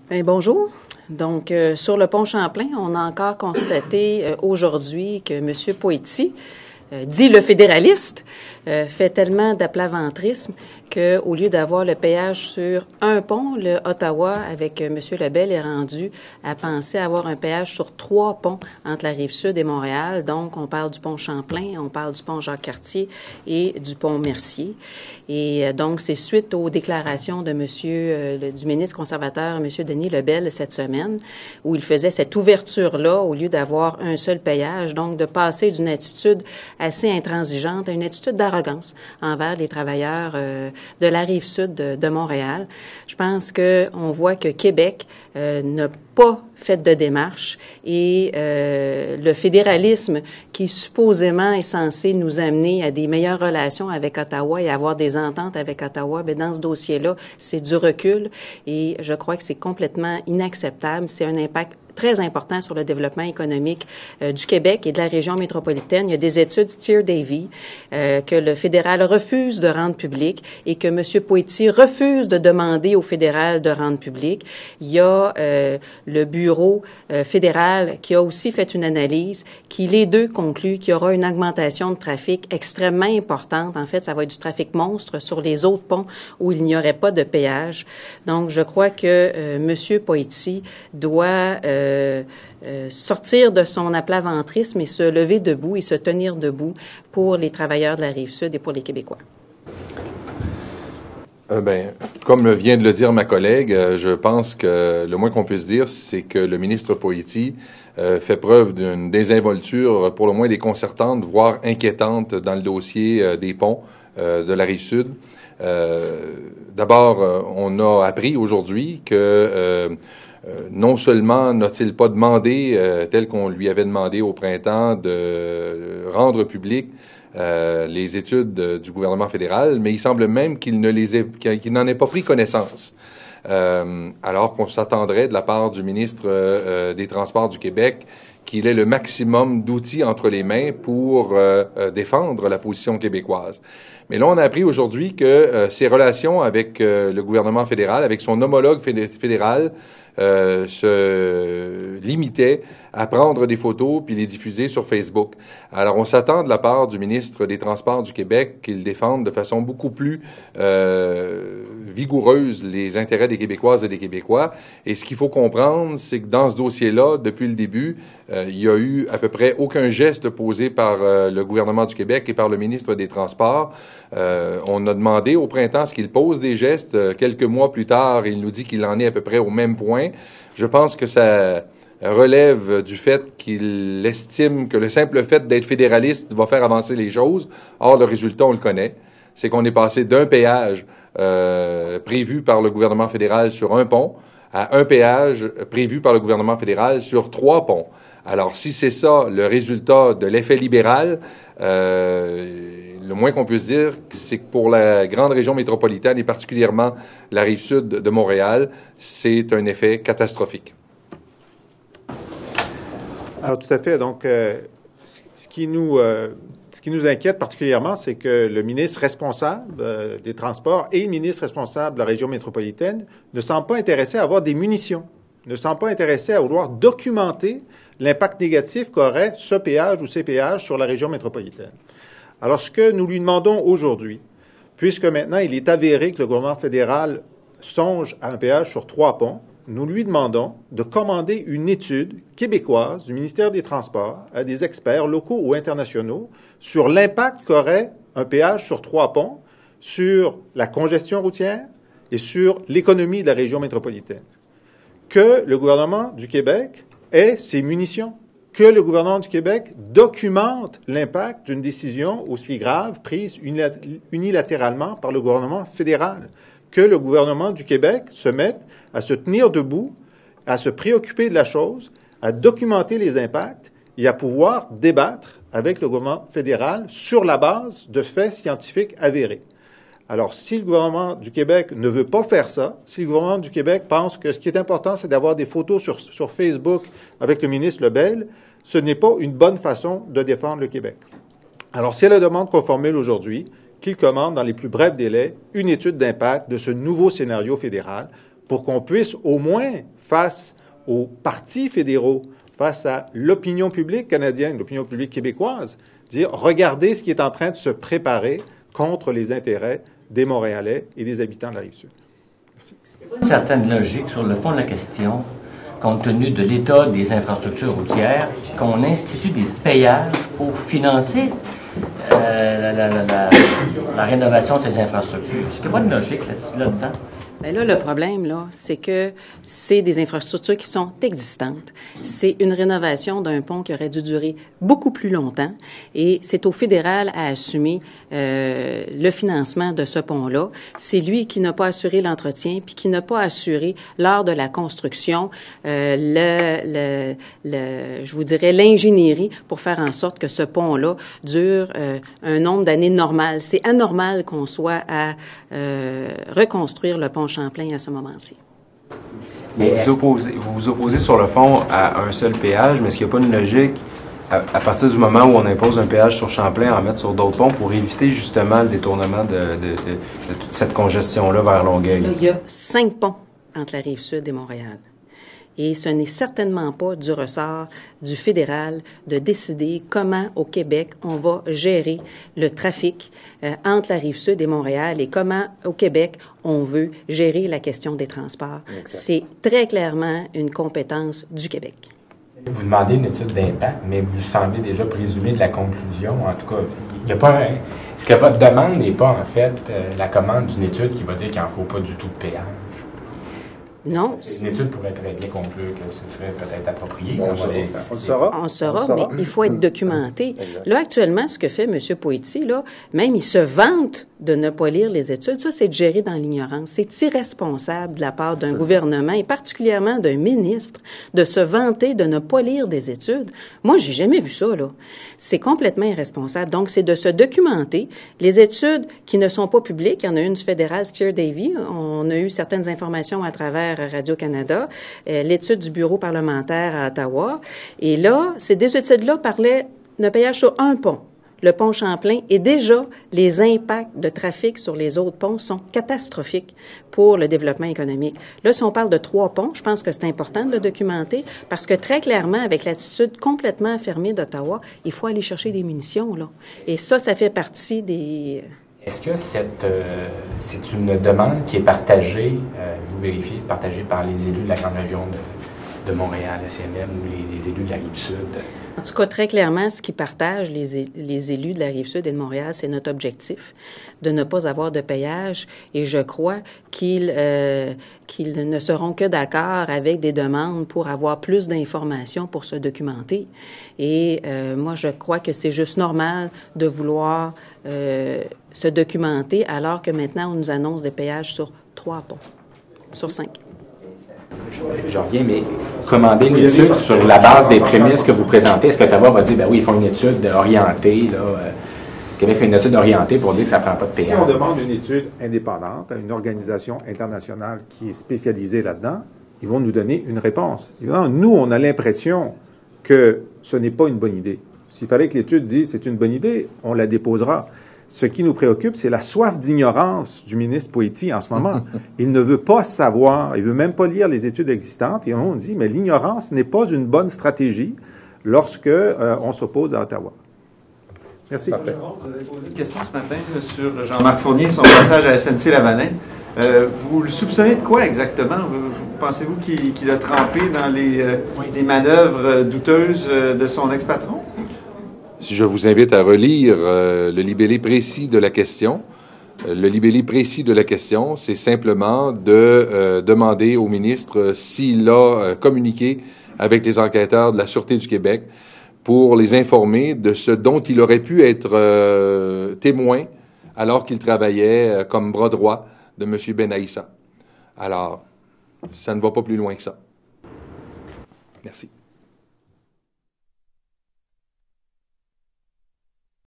Bien, bonjour. Donc, sur le pont Champlain, on a encore constaté aujourd'hui que M. Poitiers, dit le fédéraliste, fait tellement d'aplaventrisme qu'au lieu d'avoir le péage sur un pont, le Ottawa, avec M. Lebel, est rendu à penser avoir un péage sur 3 ponts entre la Rive-Sud et Montréal. Donc, on parle du pont Champlain, on parle du pont Jacques-Cartier et du pont Mercier. Et donc, c'est suite aux déclarations de du ministre conservateur, M. Denis Lebel, cette semaine, où il faisait cette ouverture-là au lieu d'avoir un seul péage, donc de passer d'une attitude assez intransigeante à une attitude d'arrogance envers les travailleurs de la Rive-Sud de Montréal. Je pense qu'on voit que Québec n'a pas fait de démarche et le fédéralisme qui supposément est censé nous amener à des meilleures relations avec Ottawa et avoir des ententes avec Ottawa, bien, dans ce dossier-là, c'est du recul et je crois que c'est complètement inacceptable. C'est un impact très important sur le développement économique du Québec et de la région métropolitaine. Il y a des études Tier Davy que le fédéral refuse de rendre publiques et que M. Poitiers refuse de demander au fédéral de rendre publiques. Il y a le bureau fédéral qui a aussi fait une analyse qui, les deux, conclut qu'il y aura une augmentation de trafic extrêmement importante. En fait, ça va être du trafic monstre sur les autres ponts où il n'y aurait pas de péage. Donc, je crois que M. Poitiers doit sortir de son aplaventrisme et se lever debout et se tenir debout pour les travailleurs de la Rive-Sud et pour les Québécois. Comme vient de le dire ma collègue, je pense que le moins qu'on puisse dire, c'est que le ministre Poitiers fait preuve d'une désinvolture pour le moins déconcertante, voire inquiétante dans le dossier des ponts de la Rive-Sud. D'abord, on a appris aujourd'hui que non seulement n'a-t-il pas demandé, tel qu'on lui avait demandé au printemps, de rendre public les études du gouvernement fédéral, mais il semble même qu'il n'en ait pas pris connaissance. Alors qu'on s'attendrait de la part du ministre des Transports du Québec qu'il ait le maximum d'outils entre les mains pour défendre la position québécoise. Mais là, on a appris aujourd'hui que ses relations avec le gouvernement fédéral, avec son homologue fédéral, se limitait à prendre des photos puis les diffuser sur Facebook. Alors, on s'attend de la part du ministre des Transports du Québec qu'il défende de façon beaucoup plus vigoureuse les intérêts des Québécoises et des Québécois. Et ce qu'il faut comprendre, c'est que dans ce dossier-là, depuis le début, il y a eu à peu près aucun geste posé par le gouvernement du Québec et par le ministre des Transports. On a demandé au printemps ce qu'il pose des gestes. Quelques mois plus tard, il nous dit qu'il en est à peu près au même point. Je pense que ça relève du fait qu'il estime que le simple fait d'être fédéraliste va faire avancer les choses. Or, le résultat, on le connaît. C'est qu'on est passé d'un péage prévu par le gouvernement fédéral sur un pont à un péage prévu par le gouvernement fédéral sur 3 ponts. Alors, si c'est ça le résultat de l'effet libéral, le moins qu'on puisse dire, c'est que pour la grande région métropolitaine et particulièrement la Rive-Sud de Montréal, c'est un effet catastrophique. Alors, tout à fait. Donc, ce qui nous inquiète particulièrement, c'est que le ministre responsable des Transports et le ministre responsable de la région métropolitaine ne semblent pas intéressés à avoir des munitions, ne semblent pas intéressés à vouloir documenter l'impact négatif qu'aurait ce péage ou ces péages sur la région métropolitaine. Alors, ce que nous lui demandons aujourd'hui, puisque maintenant il est avéré que le gouvernement fédéral songe à un péage sur 3 ponts, nous lui demandons de commander une étude québécoise du ministère des Transports à des experts locaux ou internationaux sur l'impact qu'aurait un péage sur 3 ponts sur la congestion routière et sur l'économie de la région métropolitaine. Que le gouvernement du Québec ait ses munitions, que le gouvernement du Québec documente l'impact d'une décision aussi grave prise unilatéralement par le gouvernement fédéral, que le gouvernement du Québec se mette à se tenir debout, à se préoccuper de la chose, à documenter les impacts et à pouvoir débattre avec le gouvernement fédéral sur la base de faits scientifiques avérés. Alors, si le gouvernement du Québec ne veut pas faire ça, si le gouvernement du Québec pense que ce qui est important, c'est d'avoir des photos sur Facebook avec le ministre Lebel, ce n'est pas une bonne façon de défendre le Québec. Alors, c'est la demande qu'on formule aujourd'hui, qu'il commande dans les plus brefs délais une étude d'impact de ce nouveau scénario fédéral pour qu'on puisse au moins, face aux partis fédéraux, face à l'opinion publique canadienne, l'opinion publique québécoise, dire, regardez ce qui est en train de se préparer contre les intérêts des Montréalais et des habitants de la Rive-Sud. Merci. Est-ce qu'il y a une certaine logique sur le fond de la question, compte tenu de l'état des infrastructures routières, qu'on institue des payages pour financer la rénovation de ces infrastructures? Est-ce qu'il n'y a pas de logique là-dedans? Bien là, le problème, là, c'est que c'est des infrastructures qui sont existantes. C'est une rénovation d'un pont qui aurait dû durer beaucoup plus longtemps et c'est au fédéral à assumer le financement de ce pont-là. C'est lui qui n'a pas assuré l'entretien puis qui n'a pas assuré, lors de la construction, je vous dirais, l'ingénierie pour faire en sorte que ce pont-là dure un nombre d'années normal. C'est anormal qu'on soit à reconstruire le pont Champlain à ce moment-ci. Mais vous vous opposez sur le fond à un seul péage, mais est-ce qu'il n'y a pas une logique à partir du moment où on impose un péage sur Champlain, en mettre sur d'autres ponts pour éviter justement le détournement de toute cette congestion-là vers Longueuil? Là, il y a 5 ponts entre la Rive-Sud et Montréal. Et ce n'est certainement pas du ressort du fédéral de décider comment, au Québec, on va gérer le trafic entre la Rive-Sud et Montréal et comment, au Québec, on veut gérer la question des transports. Exact. C'est très clairement une compétence du Québec. Vous demandez une étude d'impact, mais vous semblez déjà présumer de la conclusion. En tout cas, il n'y a pas est-ce que votre demande n'est pas, en fait, la commande d'une étude qui va dire qu'il n'en faut pas du tout de péage? Non. Une étude pourrait très bien conclure que ce serait peut-être approprié. On le saura. On le saura, mais il faut être documenté. Là, actuellement, ce que fait M. Poitier, là, même il se vante de ne pas lire les études. Ça, c'est de gérer dans l'ignorance. C'est irresponsable de la part d'un gouvernement et particulièrement d'un ministre de se vanter de ne pas lire des études. Moi, j'ai jamais vu ça, là. C'est complètement irresponsable. Donc, c'est de se documenter. Les études qui ne sont pas publiques, il y en a une du fédéral, Steer Davy. On a eu certaines informations à travers Radio-Canada, l'étude du bureau parlementaire à Ottawa. Et là, ces deux études-là parlaient d'un péage sur un pont, le pont Champlain, et déjà, les impacts de trafic sur les autres ponts sont catastrophiques pour le développement économique. Là, si on parle de 3 ponts, je pense que c'est important de le documenter parce que très clairement, avec l'attitude complètement fermée d'Ottawa, il faut aller chercher des munitions, là. Et ça fait partie des... Est-ce que c'est une demande qui est partagée, vous vérifiez, partagée par les élus de la grande région de Montréal, SNM, ou les élus de la Rive-Sud? En tout cas, très clairement, ce qui partage les élus de la Rive-Sud et de Montréal, c'est notre objectif de ne pas avoir de péage. Et je crois qu'ils ne seront que d'accord avec des demandes pour avoir plus d'informations pour se documenter. Et moi, je crois que c'est juste normal de vouloir se documenter alors que maintenant, on nous annonce des péages sur 3 ponts, sur 5. Je reviens, mais commander une étude sur la base des prémices que vous présentez, est-ce que Ottawa va dire, ben oui, ils font une étude orientée, là, Québec fait une étude orientée pour dire que ça ne prend pas de péage? Si on demande une étude indépendante à une organisation internationale qui est spécialisée là-dedans, ils vont nous donner une réponse. Évidemment, nous, on a l'impression que ce n'est pas une bonne idée. S'il fallait que l'étude dise c'est une bonne idée, on la déposera. Ce qui nous préoccupe, c'est la soif d'ignorance du ministre Poitier en ce moment. Il ne veut pas savoir, il veut même pas lire les études existantes. Et on dit, mais l'ignorance n'est pas une bonne stratégie lorsque on s'oppose à Ottawa. Merci. Vous avez posé une question ce matin sur Jean-Marc Fournier, son passage à SNC-Lavalin. Vous le soupçonnez de quoi exactement? Pensez-vous qu'il a trempé dans les manœuvres douteuses de son ex-patron? Je vous invite à relire le libellé précis de la question. Le libellé précis de la question, c'est simplement de demander au ministre s'il a communiqué avec les enquêteurs de la Sûreté du Québec pour les informer de ce dont il aurait pu être témoin alors qu'il travaillait comme bras droit de M. Benaïssa. Alors, ça ne va pas plus loin que ça. Merci.